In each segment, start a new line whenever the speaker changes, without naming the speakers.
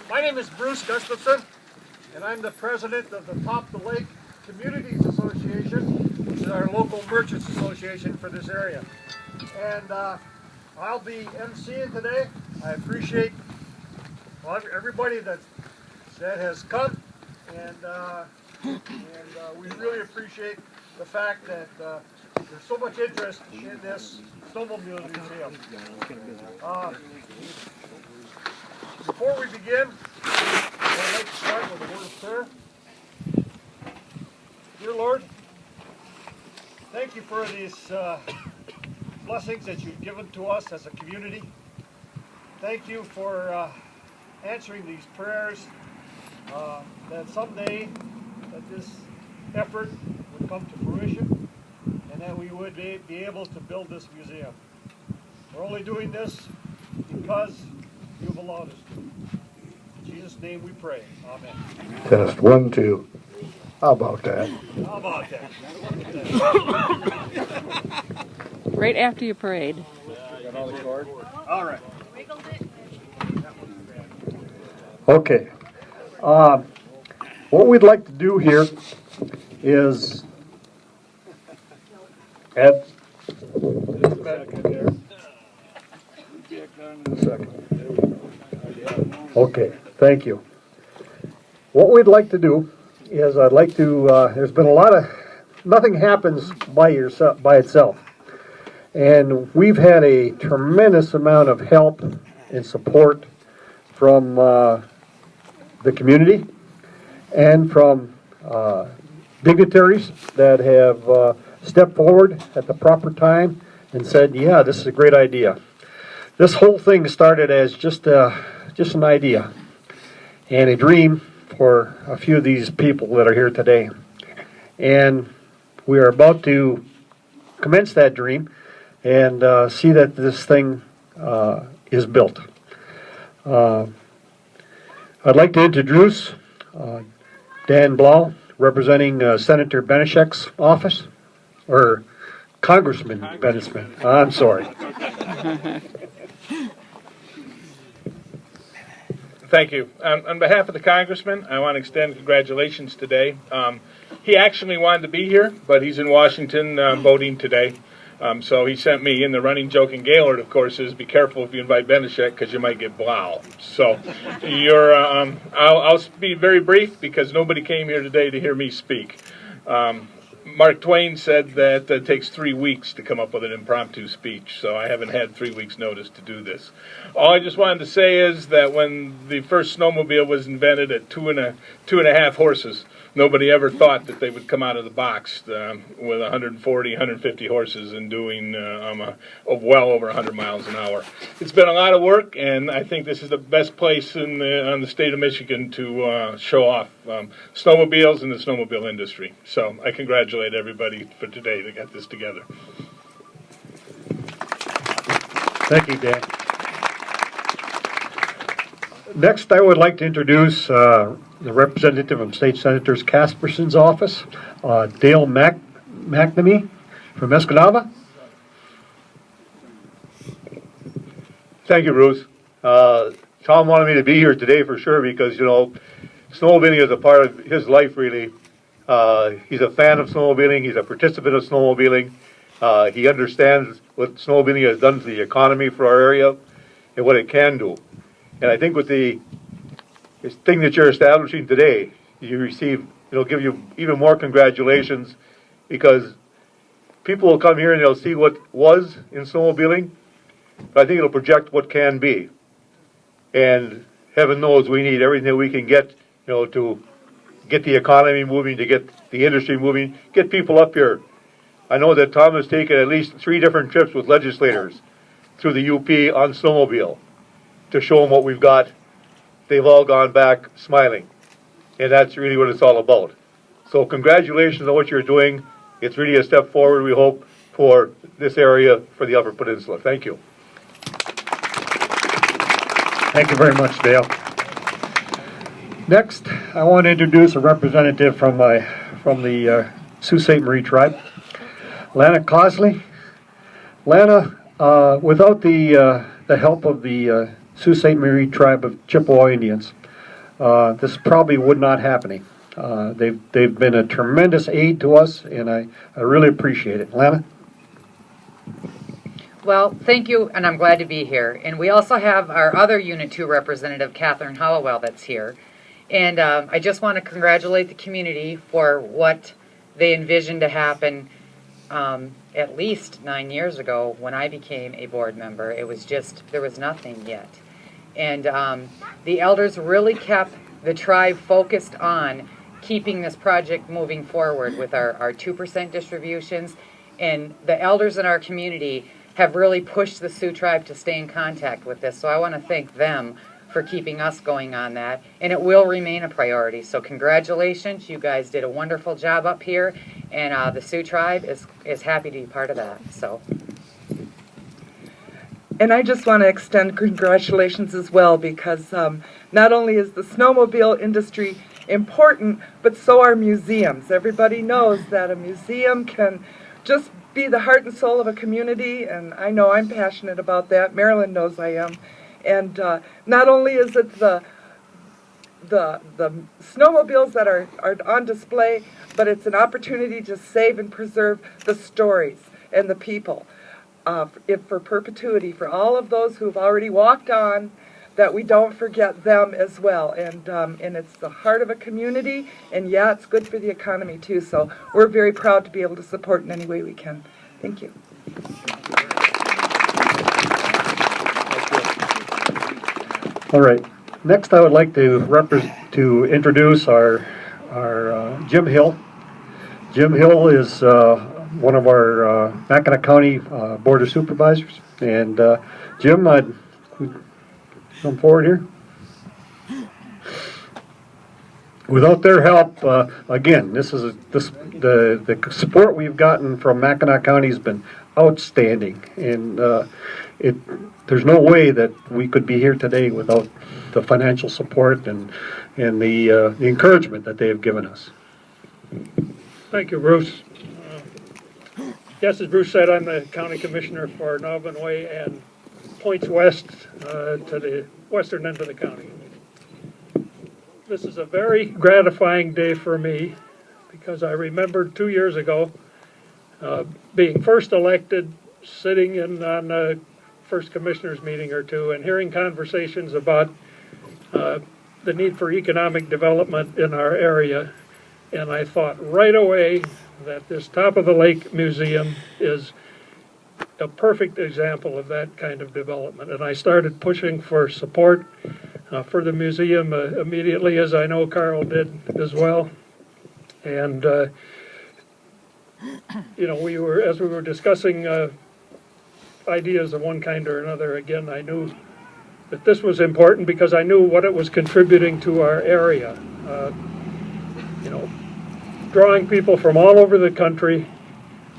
My name is Bruce Gustafson, and I'm the president of the Top the Lake Communities Association, which is our local merchants association for this area. And I'll be emceeing today. I appreciate everybody that has come, and we really appreciate the fact that there's so much interest in this snowmobile museum. Before we begin, I'd like to start with a word of prayer. Dear Lord, thank you for these blessings that you've given to us as a community. Thank you for answering these prayers, that someday that this effort would come to fruition and that we would be able to build this museum. We're only doing this because you've allowed us to. In Jesus' name we pray. Amen.
Test 1, 2. How about that?
How about that?
Right after you prayed.
All right.
Okay. What we'd like to do here is add. Okay, thank you. What we'd like to do is I'd like to, there's been a lot of, nothing happens by itself. And we've had a tremendous amount of help and support from the community and from dignitaries that have stepped forward at the proper time and said, yeah, this is a great idea. This whole thing started as just an idea and a dream for a few of these people that are here today. And we are about to commence that dream and see that this thing is built. I'd like to introduce Dan Blau, representing Senator Benešek's office, or Congressman Benešek. I'm sorry.
Thank you. On behalf of the Congressman, I want to extend congratulations today. He actually wanted to be here, but he's in Washington voting today. So he sent me in. The running joke in Gaylord, of course, is be careful if you invite Benešek because you might get Blau. So you're. I'll be very brief because nobody came here today to hear me speak. Mark Twain said that it takes 3 weeks to come up with an impromptu speech, so I haven't had 3 weeks' notice to do this. All I just wanted to say is that when the first snowmobile was invented at two and a half horses, nobody ever thought that they would come out of the box with 140, 150 horses and doing well over 100 miles an hour. It's been a lot of work, and I think this is the best place on the state of Michigan to show off snowmobiles and the snowmobile industry. So I congratulate everybody for today that got this together.
Thank you, Dan. Next, I would like to introduce the representative of State Senator Casperson's office, Dale McNamee from Escanaba.
Thank you, Bruce. Tom wanted me to be here today for sure because, you know, snowmobiling is a part of his life, really. He's a fan of snowmobiling. He's a participant of snowmobiling. He understands what snowmobiling has done to the economy for our area and what it can do. And I think with this thing that you're establishing today, it'll give you even more congratulations because people will come here and they'll see what was in snowmobiling, but I think it'll project what can be. And heaven knows we need everything that we can get, to get the economy moving, to get the industry moving, get people up here. I know that Tom has taken at least 3 different trips with legislators through the UP on snowmobile to show them what we've got. They've all gone back smiling. And that's really what it's all about. So congratulations on what you're doing. It's really a step forward, we hope, for this area, for the Upper Peninsula. Thank you.
Thank you very much, Dale. Next, I want to introduce a representative from the Sault Ste. Marie tribe, Lana Cosley. Lana, without the help of the Sault Ste. Marie tribe of Chippewa Indians. This probably would not happening. They've been a tremendous aid to us, and I really appreciate it. Lana?
Well, thank you, and I'm glad to be here. And we also have our other Unit 2 representative, Catherine Hollowell, that's here. And I just want to congratulate the community for what they envisioned to happen at least 9 years ago when I became a board member. It was just, there was nothing yet. And the elders really kept the tribe focused on keeping this project moving forward with our 2% distributions. And the elders in our community have really pushed the Sioux tribe to stay in contact with this. So I want to thank them for keeping us going on that. And it will remain a priority. So congratulations. You guys did a wonderful job up here. And the Sioux tribe is happy to be part of that. So.
And I just want to extend congratulations as well, because not only is the snowmobile industry important, but so are museums. Everybody knows that a museum can just be the heart and soul of a community, and I know I'm passionate about that. Marilyn knows I am. And not only is it the snowmobiles that are on display, but it's an opportunity to save and preserve the stories and the people for perpetuity, for all of those who've already walked on, that we don't forget them as well. And it's the heart of a community, and yeah, it's good for the economy too. So we're very proud to be able to support in any way we can. Thank you.
All right. Next, I would like to introduce our Jim Hill. Jim Hill is one of our Mackinac County Board of Supervisors. And Jim, I'd come forward here. Without their help, again, the support we've gotten from Mackinac County has been outstanding, and there's no way that we could be here today without the financial support and the encouragement that they have given us.
Thank you, Bruce. Yes, as Bruce said, I'm the county commissioner for Nobinway and points west to the western end of the county. This is a very gratifying day for me because I remembered 2 years ago being first elected, sitting in on a first commissioners meeting or two and hearing conversations about the need for economic development in our area. And I thought right away that this Top of the Lake Museum is a perfect example of that kind of development. And I started pushing for support for the museum immediately, as I know Carl did as well. And you know, as we were discussing ideas of one kind or another, again, I knew that this was important because I knew what it was contributing to our area. You know, drawing people from all over the country,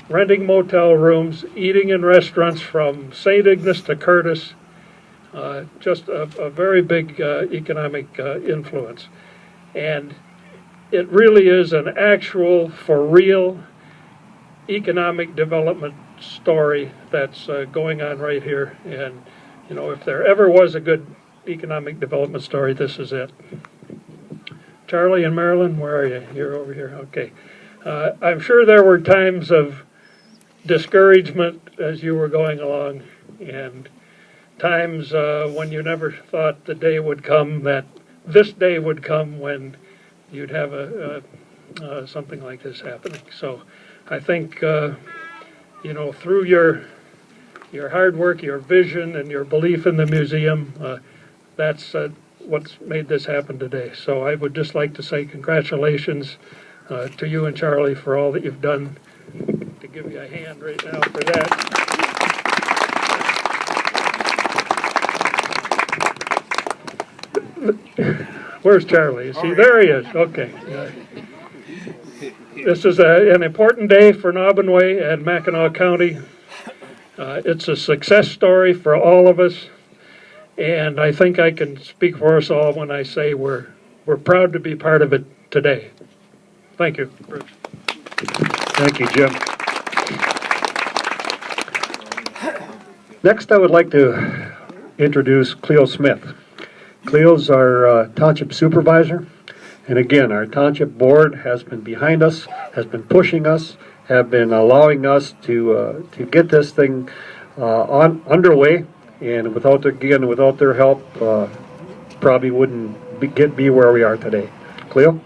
renting motel rooms, eating in restaurants from St. Ignace to Curtis, just a very big economic influence. And it really is an actual, for real, economic development story that's going on right here. And, you know, if there ever was a good economic development story, this is it. Charlie and Marilyn, where are you? You're over here. Okay. I'm sure there were times of discouragement as you were going along, and times when you never thought the day would come, that this day would come when you'd have something like this happening. So I think, you know, through your hard work, your vision, and your belief in the museum, that's what's made this happen today. So I would just like to say congratulations to you and Charlie for all that you've done. To give you a hand right now for that. Where's Charlie? Is he there? He is. Okay. This is an important day for Nobinway and Mackinac County. It's a success story for all of us, and I think I can speak for us all when I say we're proud to be part of it today. Thank you, Bruce.
Thank you, Jim. Next, I would like to introduce Cleo Smith. Cleo's our township supervisor, and again, our township board has been behind us, has been pushing us, have been allowing us to get this thing underway, and without their help, probably wouldn't be where we are today. Cleo?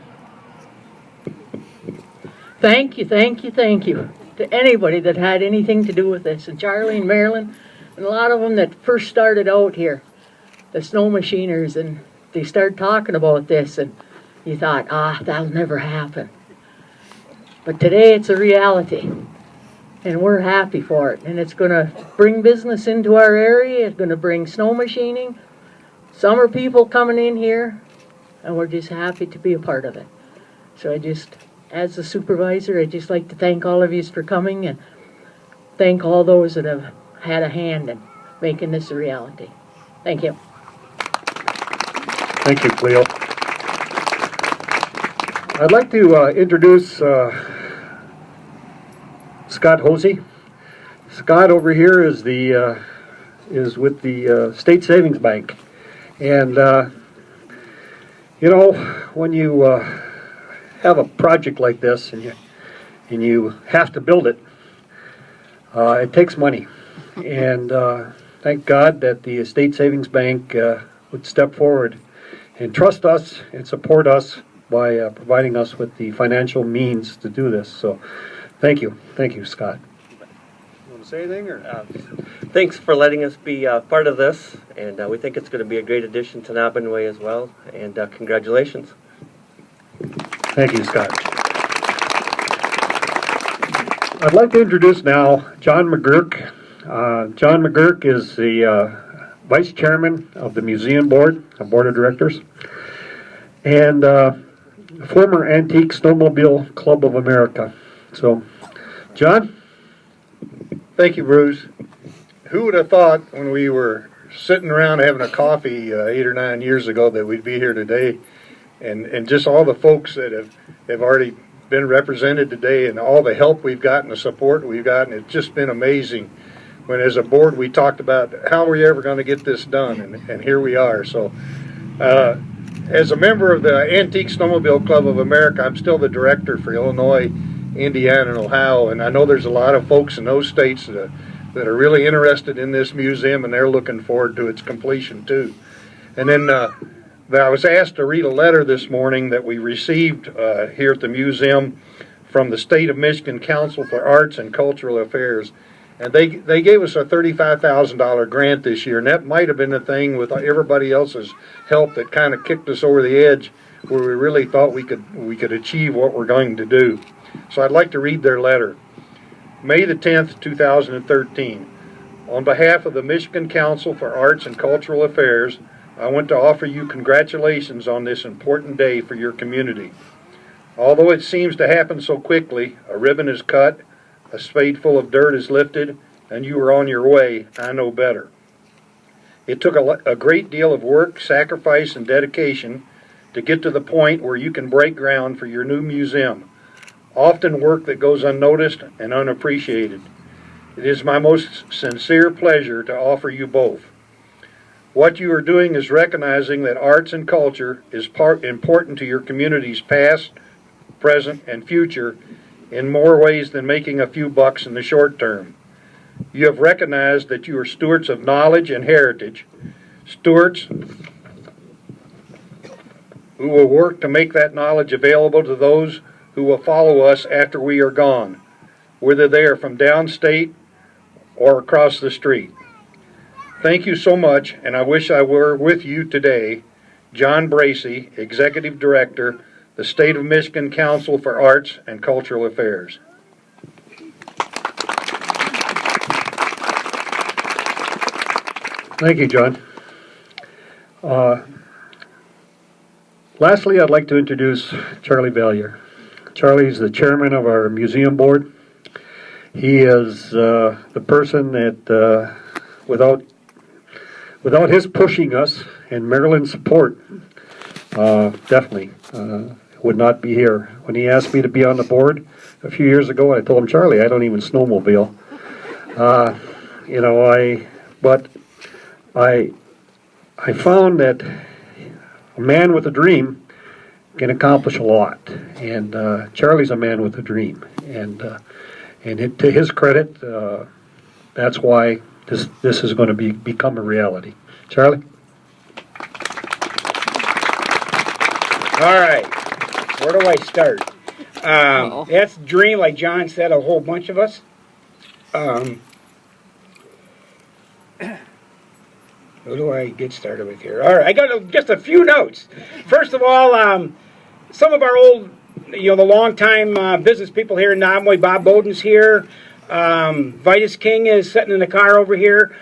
Thank you to anybody that had anything to do with this, and Charlie and Marilyn, and a lot of them that first started out here, the snow machiners, and they started talking about this, and you thought, that'll never happen. But today it's a reality, and we're happy for it, and it's going to bring business into our area, it's going to bring snow machining, summer people coming in here, and we're just happy to be a part of it. So as the supervisor, I'd just like to thank all of you for coming, and thank all those that have had a hand in making this a reality. Thank you.
Thank you, Cleo. I'd like to introduce Scott Hosey. Scott over here is with the State Savings Bank, and when you have a project like this and you have to build it, it takes money, and thank God that the State Savings Bank would step forward and trust us and support us by providing us with the financial means to do this. So thank you, Scott. You want to say anything? Or?
Thanks for letting us be part of this, and we think it's going to be a great addition to Nobbenway as well, and congratulations.
Thank you, Scott. I'd like to introduce now John McGurk. John McGurk is the Vice Chairman of the Museum Board of Directors, and former Antique Snowmobile Club of America. So, John?
Thank you, Bruce. Who would have thought when we were sitting around having a coffee 8 or 9 years ago that we'd be here today, and just all the folks that have already been represented today, and all the help we've gotten, the support we've gotten. It's just been amazing. When as a board we talked about how are we ever going to get this done, and here we are. So as a member of the Antique Snowmobile Club of America, I'm still the director for Illinois, Indiana, and Ohio, and I know there's a lot of folks in those states that are really interested in this museum, and they're looking forward to its completion too. And then I was asked to read a letter this morning that we received here at the museum from the State of Michigan Council for Arts and Cultural Affairs. And they gave us a $35,000 grant this year, and that might have been the thing with everybody else's help that kind of kicked us over the edge, where we really thought we could achieve what we're going to do. So I'd like to read their letter. May the 10th, 2013. On behalf of the Michigan Council for Arts and Cultural Affairs, I want to offer you congratulations on this important day for your community. Although it seems to happen so quickly, a ribbon is cut, a spade full of dirt is lifted, and you are on your way. I know better. It took a great deal of work, sacrifice, and dedication to get to the point where you can break ground for your new museum. Often work that goes unnoticed and unappreciated. It is my most sincere pleasure to offer you both. What you are doing is recognizing that arts and culture is important to your community's past, present, and future in more ways than making a few bucks in the short term. You have recognized that you are stewards of knowledge and heritage, stewards who will work to make that knowledge available to those who will follow us after we are gone, whether they are from downstate or across the street. Thank you so much, and I wish I were with you today. John Bracey, Executive Director, the State of Michigan Council for Arts and Cultural Affairs.
Thank you, John. Lastly, I'd like to introduce Charlie Valier. Charlie's the chairman of our museum board. He is the person that, without his pushing us and Marilyn's support, definitely would not be here. When he asked me to be on the board a few years ago, I told him, Charlie, I don't even snowmobile. I found that a man with a dream can accomplish a lot, and Charlie's a man with a dream, and to his credit, that's why this is going to become a reality. Charlie?
All right, where do I start? That's dream, like John said, a whole bunch of us. Who do I get started with here? All right, I got just a few notes. First of all, some of our old, the longtime business people here in Nomoy, Bob Bowden's here. Vitus King is sitting in the car over here.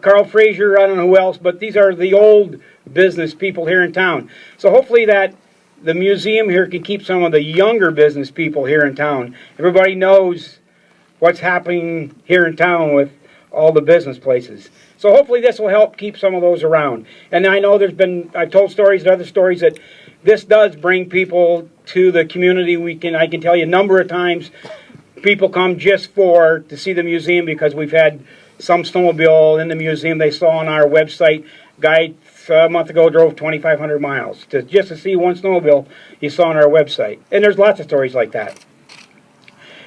Carl Frazier, I don't know who else, but these are the old business people here in town. So hopefully that the museum here can keep some of the younger business people here in town. Everybody knows what's happening here in town with all the business places. So hopefully this will help keep some of those around. And I know I've told stories and other stories that this does bring people to the community. I can tell you a number of times people come just to see the museum because we've had some snowmobile in the museum they saw on our website. Guy a month ago drove 2,500 miles just to see one snowmobile he saw on our website. And there's lots of stories like that.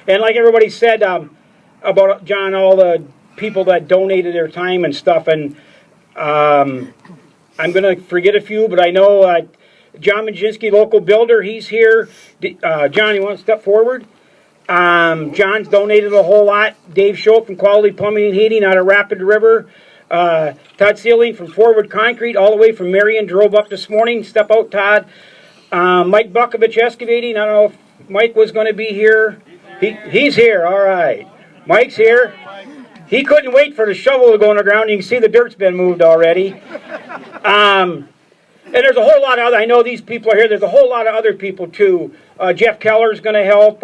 And like everybody said about John, all the people that donated their time and stuff, and I'm going to forget a few, but I know John Majinski, local builder, he's here. John, you want to step forward? John's donated a whole lot. Dave Schultz from Quality Plumbing and Heating out of Rapid River. Todd Sealing from Forward Concrete, all the way from Marion, drove up this morning. Step out, Todd. Mike Bukovich Excavating. I don't know if Mike was going to be here. He's here, all right. Mike's here. He couldn't wait for the shovel to go on the ground. You can see the dirt's been moved already. And there's a whole lot of other, I know these people are here, there's a whole lot of other people too. Jeff Keller's going to help.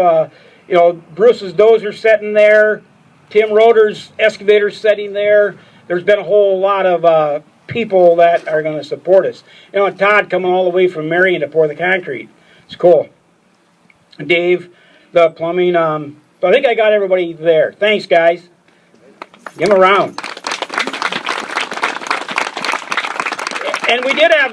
Bruce's dozer setting there. Tim Roeder's excavator setting there. There's been a whole lot of people that are going to support us. And Todd coming all the way from Marion to pour the concrete. It's cool. Dave, the plumbing. So I think I got everybody there. Thanks, guys. Give them a round. And we did have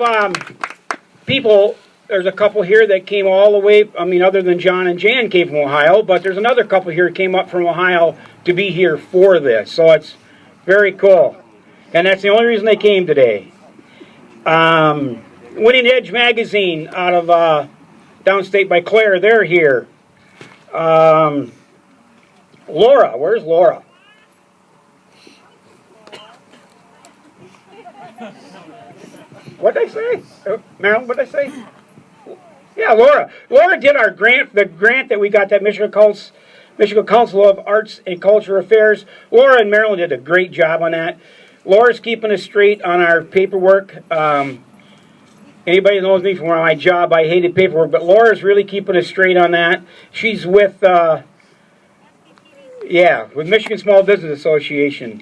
people, there's a couple here that came all the way, other than John and Jan came from Ohio, but there's another couple here that came up from Ohio to be here for this. So it's very cool. And that's the only reason they came today. Winning Edge Magazine out of downstate by Claire, they're here. Laura, where's Laura? What did I say? Marilyn, what did I say? Yeah, Laura. Laura did our grant, the grant that we got, that Michigan Council of Arts and Culture Affairs. Laura and Marilyn did a great job on that. Laura's keeping us straight on our paperwork. Anybody who knows me from my job, I hated paperwork, but Laura's really keeping us straight on that. She's with Michigan Small Business Association.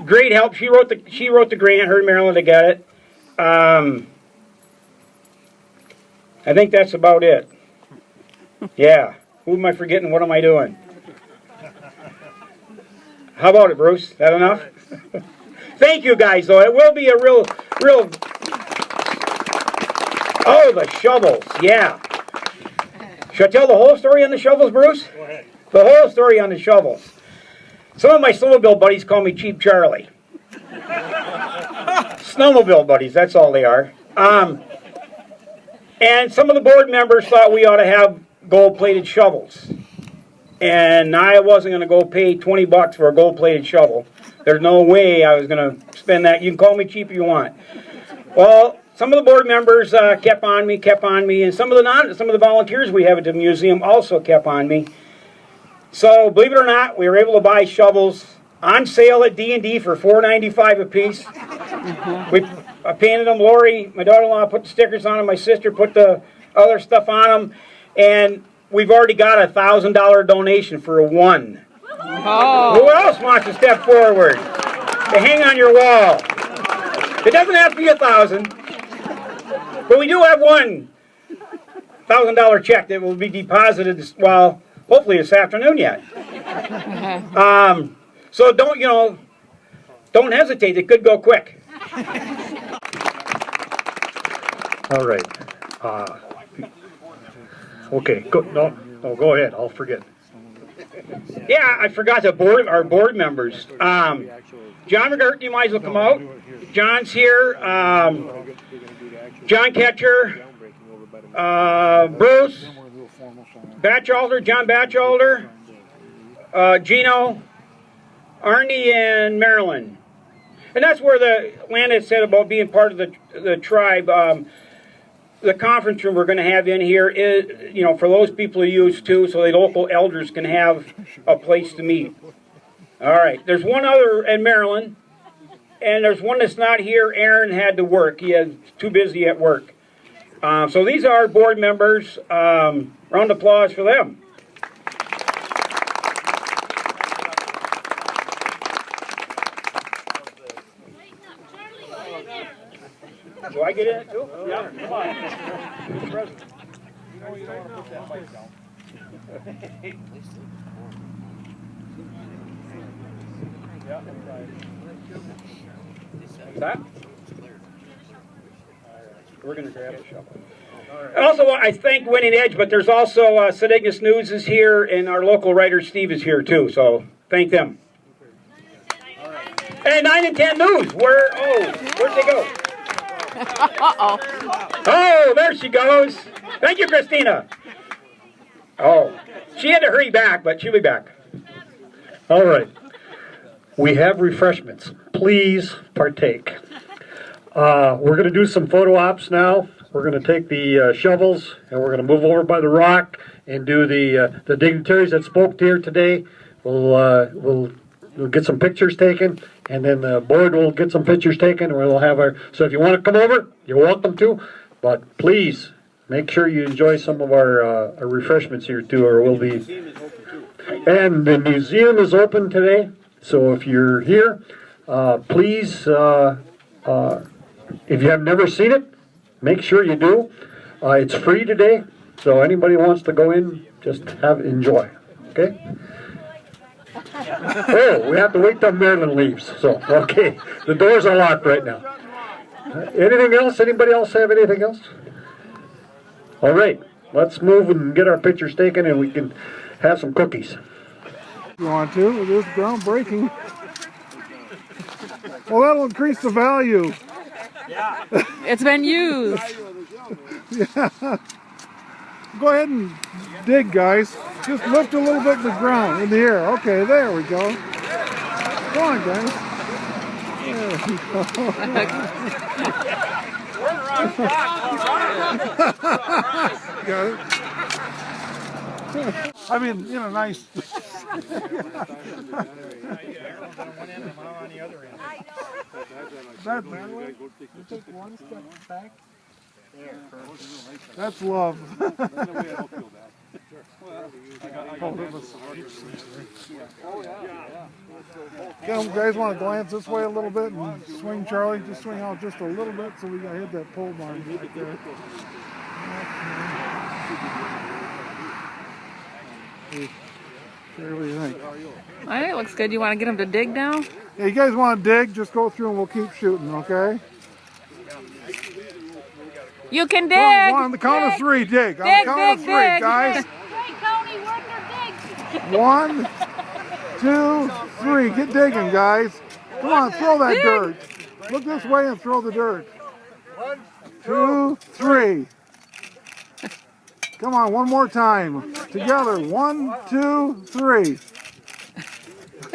Great help. She wrote the grant. Her and Marilyn to get it. I think that's about it. Yeah. Who am I forgetting? What am I doing? How about it, Bruce? That enough? Thank you, guys, though. It will be a real... Oh, the shovels. Yeah. Should I tell the whole story on the shovels, Bruce? Go ahead. The whole story on the shovels. Some of my snowmobile buddies call me Cheap Charlie. Snowmobile buddies, that's all they are. And some of the board members thought we ought to have gold-plated shovels. And I wasn't going to go pay $20 for a gold-plated shovel. There's no way I was going to spend that. You can call me cheap if you want. Well, some of the board members kept on me, and some of the volunteers we have at the museum also kept on me. So, believe it or not, we were able to buy shovels on sale at D&D for $4.95 a piece. I painted them. Lori, my daughter-in-law, put the stickers on them. My sister put the other stuff on them. And we've already got a $1,000 donation for one. Oh. Who else wants to step forward to hang on your wall? It doesn't have to be $1,000. But we do have one $1,000 check that will be deposited, hopefully this afternoon yet. So don't hesitate. It could go quick.
All right. Okay, go ahead, I'll forget.
Yeah, I forgot our board members. John McGurk, you might as well come out. John's here. John Ketcher. Bruce. Batchelder, John Batchelder. Gino. Arnie and Marilyn. And that's where the land had said about being part of the tribe. The conference room we're going to have in here is, you know, for those people who use too, so the local elders can have a place to meet. All right. There's one other in Maryland, and there's one that's not here. Aaron had to work. He is too busy at work. So these are our board members. Round of applause for them. Do I get in it too? Yeah, come on. Mr. President. You know you don't want to put that mic down. That? We're going to grab a shovel. And also, I thank Winning Edge, but there's also St. Ignace News is here, and our local writer Steve is here too, so thank them. And 9 and 10 News, where'd they go?
Uh-oh.
Oh, there she goes. Thank you, Christina. Oh, she had to hurry back, but she'll be back.
All right. We have refreshments. Please partake. We're going to do some photo ops now. We're going to take the shovels and we're going to move over by the rock and do the dignitaries that spoke here today. We'll get some pictures taken, and then the board will get some pictures taken. We'll have so if you want to come over, you're welcome to, but please make sure you enjoy some of our refreshments here too, or we'll be. And the museum is open today, so if you're here, please, if you have never seen it, make sure you do. It's free today, so anybody who wants to go in, just enjoy. Okay. Oh, we have to wait till Marilyn leaves. So, okay, the doors are locked right now. Anything else? Anybody else have anything else? All right, let's move and get our pictures taken, and we can have some cookies.
You want to? It is groundbreaking. Well, that'll increase the value.
Yeah. It's been used.
Yeah. Go ahead and dig, guys. Just lift a little bit of the ground in the air. Okay, there we go. Come on, guys. There we go. Got it. I mean, in a nice. That way. You take one step back. That's love. You guys want to glance this way a little bit and swing, Charlie? Just swing out just a little bit so we got to hit that pole barn right there. What do you think?
I think it looks good. You want to get them to dig now?
Yeah, you guys want to dig? Just go through and we'll keep shooting, okay?
You can dig.
On the count of three, dig. On the count of three, guys. One, two, three. Get digging, guys. Come on, throw that dirt. Look this way and throw the dirt. 1, 2, 3. Come on, one more time. Together. 1, 2, 3.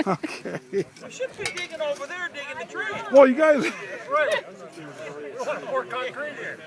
Okay.
We should be digging over there, digging the tree.
Well, you guys.
That's right. We want more concrete here.